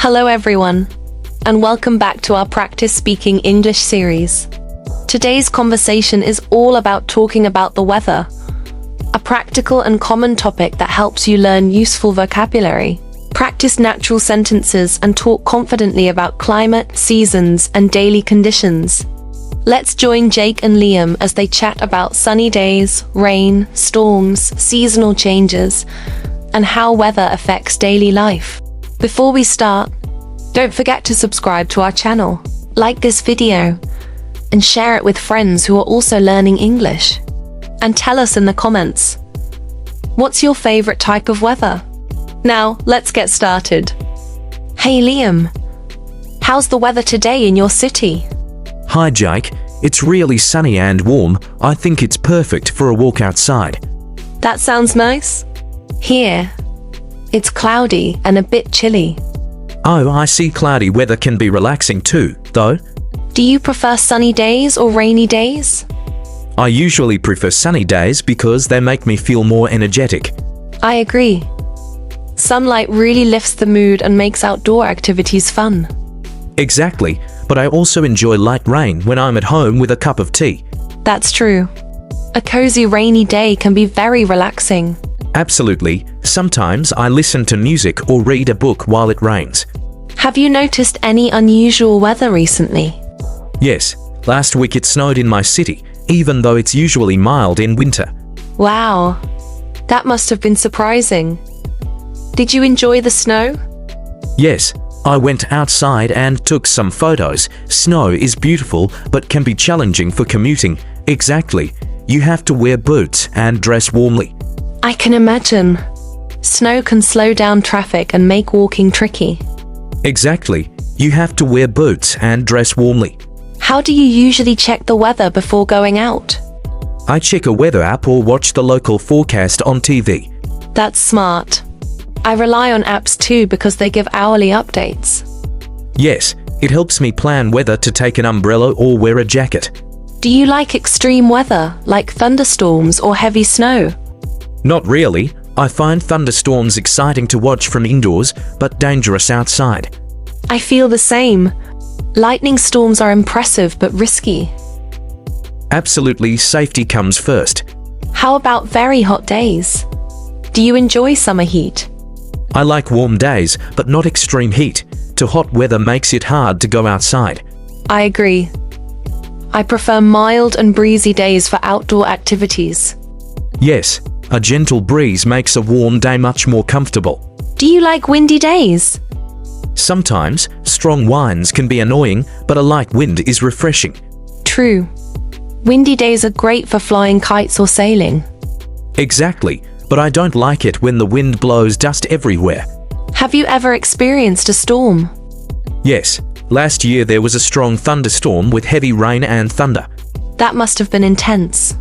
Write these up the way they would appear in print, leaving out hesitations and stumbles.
Hello everyone, and welcome back to our Practice Speaking English series. Today's conversation is all about talking about the weather, a practical and common topic that helps you learn useful vocabulary, practice natural sentences, and talk confidently about climate, seasons, and daily conditions. Let's join Jake and Liam as they chat about sunny days, rain, storms, seasonal changes, and how weather affects daily life. Before we start, don't forget to subscribe to our channel, like this video, and share it with friends who are also learning English. And tell us in the comments, what's your favorite type of weather? Now, let's get started. Hey Liam, how's the weather today in your city? Hi Jake, it's really sunny and warm. I think it's perfect for a walk outside. That sounds nice. Here, it's cloudy and a bit chilly. Oh, I see. Cloudy weather can be relaxing too, though. Do you prefer sunny days or rainy days? I usually prefer sunny days because they make me feel more energetic. I agree. Sunlight really lifts the mood and makes outdoor activities fun. Exactly, but I also enjoy light rain when I'm at home with a cup of tea. That's true. A cozy rainy day can be very relaxing. Absolutely. Sometimes I listen to music or read a book while it rains. Have you noticed any unusual weather recently? Yes, last week it snowed in my city, even though it's usually mild in winter. Wow, that must have been surprising. Did you enjoy the snow? Yes, I went outside and took some photos. Snow is beautiful but can be challenging for commuting. Exactly. You have to wear boots and dress warmly. I can imagine. Snow can slow down traffic and make walking tricky. Exactly. You have to wear boots and dress warmly. How do you usually check the weather before going out? I check a weather app or watch the local forecast on TV. That's smart. I rely on apps too because they give hourly updates. Yes, it helps me plan whether to take an umbrella or wear a jacket. Do you like extreme weather, like thunderstorms or heavy snow? Not really. I find thunderstorms exciting to watch from indoors, but dangerous outside. I feel the same. Lightning storms are impressive but risky. Absolutely, safety comes first. How about very hot days? Do you enjoy summer heat? I like warm days, but not extreme heat. Too hot weather makes it hard to go outside. I agree. I prefer mild and breezy days for outdoor activities. Yes, a gentle breeze makes a warm day much more comfortable. Do you like windy days? Sometimes, strong winds can be annoying, but a light wind is refreshing. True. Windy days are great for flying kites or sailing. Exactly, but I don't like it when the wind blows dust everywhere. Have you ever experienced a storm? Yes, last year there was a strong thunderstorm with heavy rain and thunder. That must have been intense.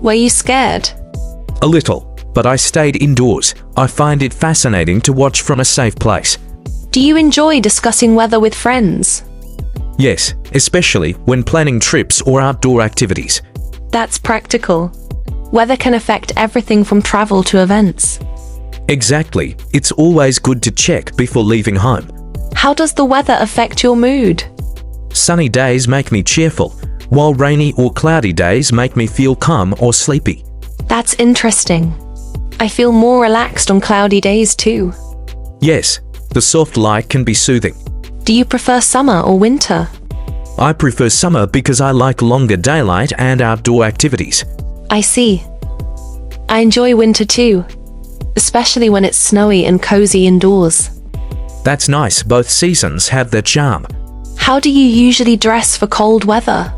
Were you scared? A little, but I stayed indoors. I find it fascinating to watch from a safe place. Do you enjoy discussing weather with friends? Yes, especially when planning trips or outdoor activities. That's practical. Weather can affect everything from travel to events. Exactly. It's always good to check before leaving home. How does the weather affect your mood? Sunny days make me cheerful, while rainy or cloudy days make me feel calm or sleepy. That's interesting. I feel more relaxed on cloudy days too. Yes, the soft light can be soothing. Do you prefer summer or winter? I prefer summer because I like longer daylight and outdoor activities. I see. I enjoy winter too, especially when it's snowy and cozy indoors. That's nice. Both seasons have their charm. How do you usually dress for cold weather?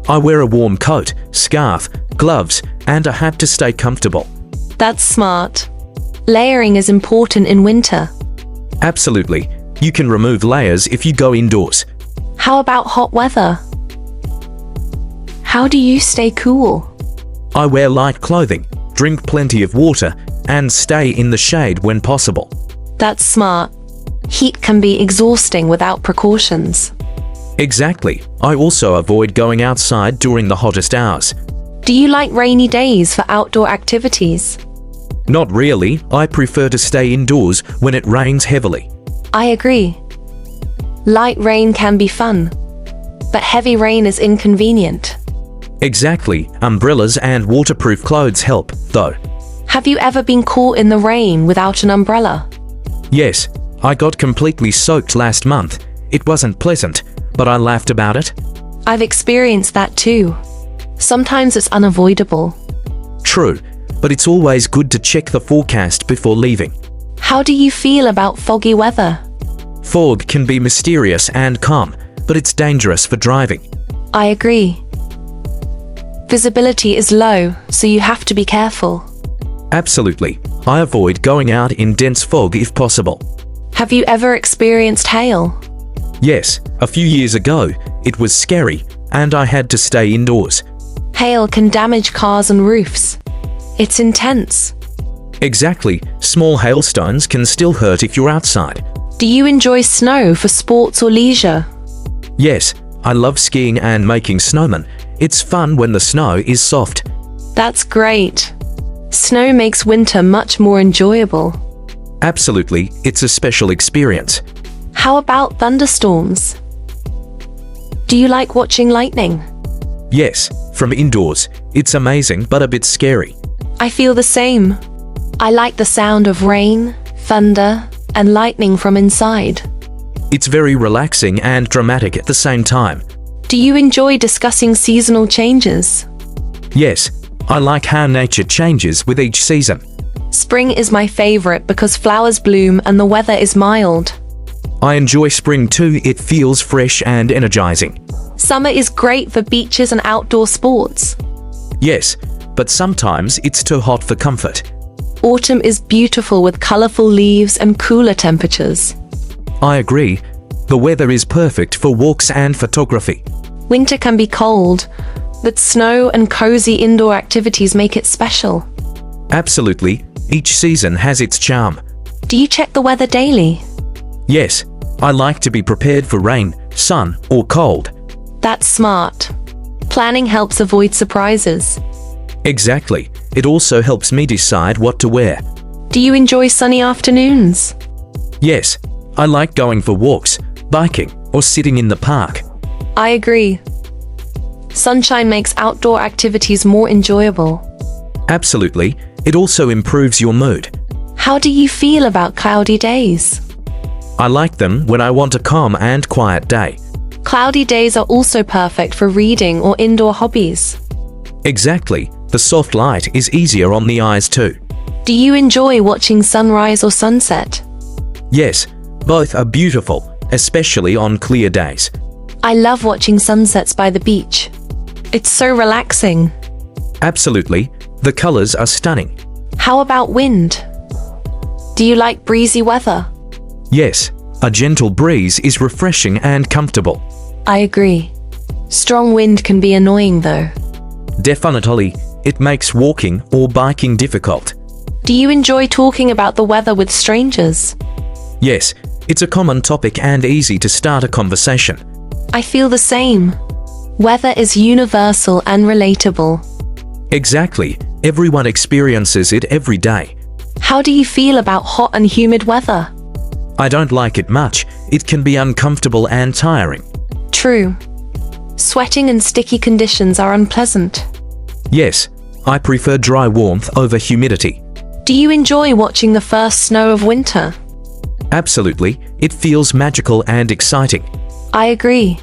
I wear a warm coat, scarf, gloves, and a hat to stay comfortable. That's smart. Layering is important in winter. Absolutely. You can remove layers if you go indoors. How about hot weather? How do you stay cool? I wear light clothing, drink plenty of water, and stay in the shade when possible. That's smart. Heat can be exhausting without precautions. Exactly. I also avoid going outside during the hottest hours. Do you like rainy days for outdoor activities? Not really. I prefer to stay indoors when it rains heavily. I agree. Light rain can be fun, but heavy rain is inconvenient. Exactly, umbrellas and waterproof clothes help, though. Have you ever been caught in the rain without an umbrella? Yes, I got completely soaked last month. It wasn't pleasant, but I laughed about it. I've experienced that too. Sometimes it's unavoidable. True, but it's always good to check the forecast before leaving. How do you feel about foggy weather? Fog can be mysterious and calm, but it's dangerous for driving. I agree. Visibility is low, so you have to be careful. Absolutely. I avoid going out in dense fog if possible. Have you ever experienced hail? Yes, a few years ago, it was scary, and I had to stay indoors. Hail can damage cars and roofs. It's intense. Exactly, small hailstones can still hurt if you're outside. Do you enjoy snow for sports or leisure? Yes, I love skiing and making snowmen. It's fun when the snow is soft. That's great. Snow makes winter much more enjoyable. Absolutely, it's a special experience. How about thunderstorms? Do you like watching lightning? Yes, from indoors, it's amazing but a bit scary. I feel the same. I like the sound of rain, thunder, and lightning from inside. It's very relaxing and dramatic at the same time. Do you enjoy discussing seasonal changes? Yes, I like how nature changes with each season. Spring is my favorite because flowers bloom and the weather is mild. I enjoy spring too, it feels fresh and energizing. Summer is great for beaches and outdoor sports. Yes, but sometimes it's too hot for comfort. Autumn is beautiful with colorful leaves and cooler temperatures. I agree. The weather is perfect for walks and photography. Winter can be cold, but snow and cozy indoor activities make it special. Absolutely, each season has its charm. Do you check the weather daily? Yes, I like to be prepared for rain, sun, or cold. That's smart. Planning helps avoid surprises. Exactly, it also helps me decide what to wear. Do you enjoy sunny afternoons? Yes, I like going for walks, biking, or sitting in the park. I agree. Sunshine makes outdoor activities more enjoyable. Absolutely, it also improves your mood. How do you feel about cloudy days? I like them when I want a calm and quiet day. Cloudy days are also perfect for reading or indoor hobbies. Exactly, the soft light is easier on the eyes too. Do you enjoy watching sunrise or sunset? Yes, both are beautiful, especially on clear days. I love watching sunsets by the beach. It's so relaxing. Absolutely, the colors are stunning. How about wind? Do you like breezy weather? Yes, a gentle breeze is refreshing and comfortable. I agree. Strong wind can be annoying though. Definitely, it makes walking or biking difficult. Do you enjoy talking about the weather with strangers? Yes, it's a common topic and easy to start a conversation. I feel the same. Weather is universal and relatable. Exactly, everyone experiences it every day. How do you feel about hot and humid weather? I don't like it much, it can be uncomfortable and tiring. True. Sweating and sticky conditions are unpleasant. Yes, I prefer dry warmth over humidity. Do you enjoy watching the first snow of winter? Absolutely, it feels magical and exciting. I agree.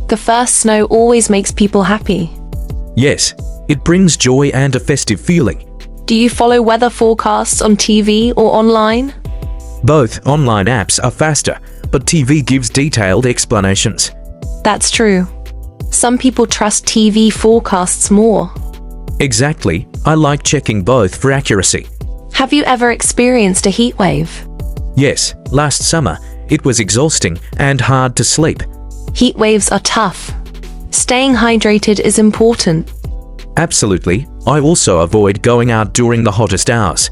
The first snow always makes people happy. Yes, it brings joy and a festive feeling. Do you follow weather forecasts on TV or online? Both online apps are faster, but TV gives detailed explanations. That's true. Some people trust TV forecasts more. Exactly, I like checking both for accuracy. Have you ever experienced a heat wave? Yes, last summer, it was exhausting and hard to sleep. Heat waves are tough. Staying hydrated is important. Absolutely, I also avoid going out during the hottest hours.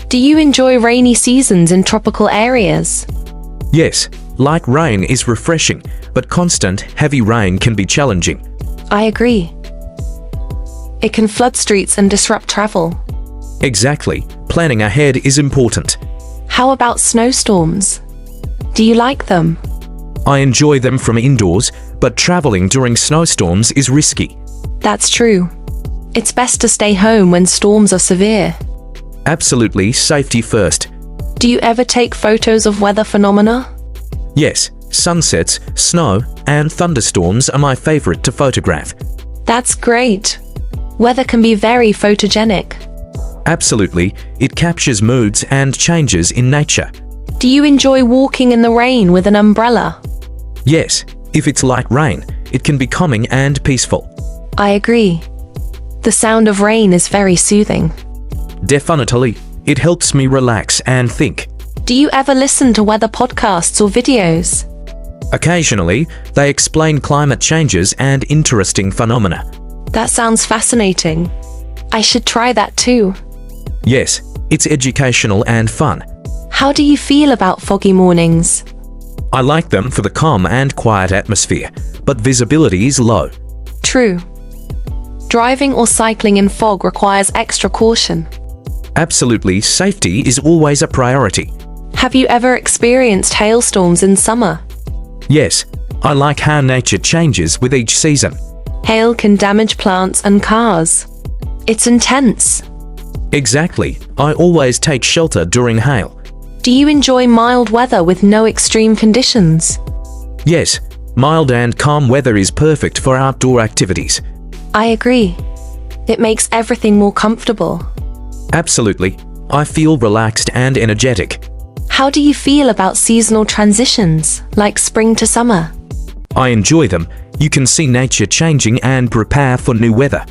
Do you enjoy rainy seasons in tropical areas? Yes, light rain is refreshing, but constant, heavy rain can be challenging. I agree. It can flood streets and disrupt travel. Exactly, planning ahead is important. How about snowstorms? Do you like them? I enjoy them from indoors, but traveling during snowstorms is risky. That's true. It's best to stay home when storms are severe. Absolutely, safety first. Do you ever take photos of weather phenomena? Yes, sunsets, snow, and thunderstorms are my favorite to photograph. That's great. Weather can be very photogenic. Absolutely, it captures moods and changes in nature. Do you enjoy walking in the rain with an umbrella? Yes, if it's light rain, it can be calming and peaceful. I agree. The sound of rain is very soothing. Definitely, it helps me relax and think. Do you ever listen to weather podcasts or videos? Occasionally, they explain climate changes and interesting phenomena. That sounds fascinating. I should try that too. Yes, it's educational and fun. How do you feel about foggy mornings? I like them for the calm and quiet atmosphere, but visibility is low. True. Driving or cycling in fog requires extra caution. Absolutely, safety is always a priority. Have you ever experienced hailstorms in summer? Yes, I like how nature changes with each season. Hail can damage plants and cars. It's intense. Exactly, I always take shelter during hail. Do you enjoy mild weather with no extreme conditions? Yes, mild and calm weather is perfect for outdoor activities. I agree. It makes everything more comfortable. Absolutely, I feel relaxed and energetic. How do you feel about seasonal transitions, like spring to summer? I enjoy them. You can see nature changing and prepare for new weather.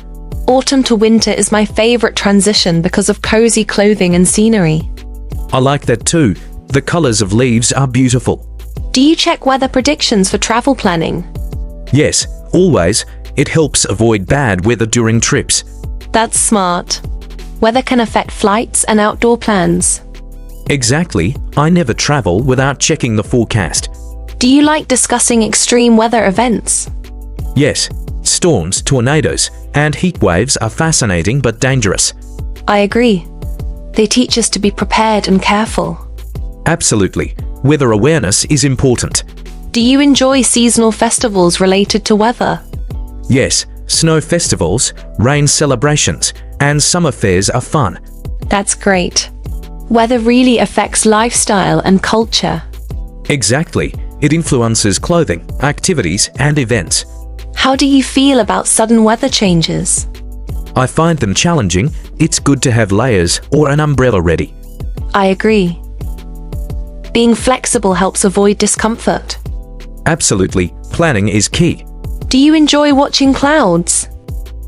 Autumn to winter is my favorite transition because of cozy clothing and scenery. I like that too. The colors of leaves are beautiful. Do you check weather predictions for travel planning? Yes, always. It helps avoid bad weather during trips. That's smart. Weather can affect flights and outdoor plans. Exactly. I never travel without checking the forecast. Do you like discussing extreme weather events? Yes, storms, tornadoes, and heat waves are fascinating but dangerous. I agree. They teach us to be prepared and careful. Absolutely. Weather awareness is important. Do you enjoy seasonal festivals related to weather? Yes, snow festivals, rain celebrations, and summer fairs are fun. That's great. Weather really affects lifestyle and culture. Exactly. It influences clothing, activities, and events. How do you feel about sudden weather changes? I find them challenging. It's good to have layers or an umbrella ready. I agree. Being flexible helps avoid discomfort. Absolutely. Planning is key. Do you enjoy watching clouds?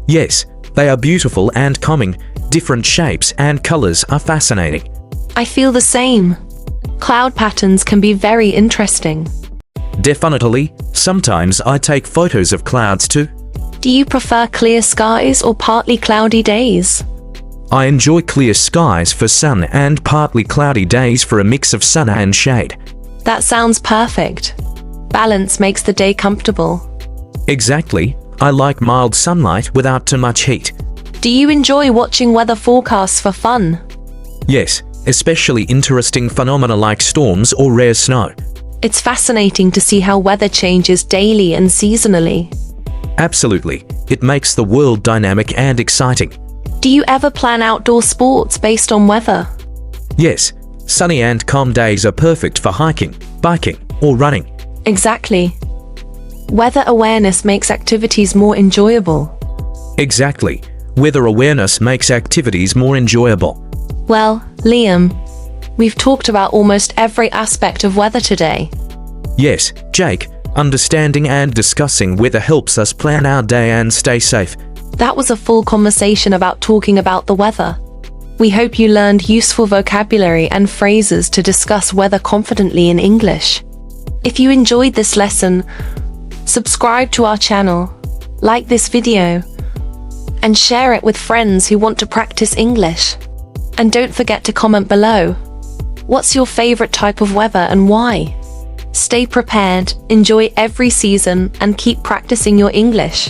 Yes, they are beautiful and calming. Different shapes and colors are fascinating. I feel the same. Cloud patterns can be very interesting. Definitely. Sometimes I take photos of clouds too. Do you prefer clear skies or partly cloudy days? I enjoy clear skies for sun and partly cloudy days for a mix of sun and shade. That sounds perfect. Balance makes the day comfortable. Exactly. I like mild sunlight without too much heat. Do you enjoy watching weather forecasts for fun? Yes, especially interesting phenomena like storms or rare snow. It's fascinating to see how weather changes daily and seasonally. Absolutely. It makes the world dynamic and exciting. Do you ever plan outdoor sports based on weather? Yes, sunny and calm days are perfect for hiking, biking, or running. Exactly. Weather awareness makes activities more enjoyable. Exactly. Weather awareness makes activities more enjoyable. Well, Liam, we've talked about almost every aspect of weather today. Yes, Jake, understanding and discussing weather helps us plan our day and stay safe. That was a full conversation about talking about the weather. We hope you learned useful vocabulary and phrases to discuss weather confidently in English. If you enjoyed this lesson, subscribe to our channel, like this video, and share it with friends who want to practice English. And don't forget to comment below. What's your favorite type of weather and why? Stay prepared, enjoy every season, and keep practicing your English.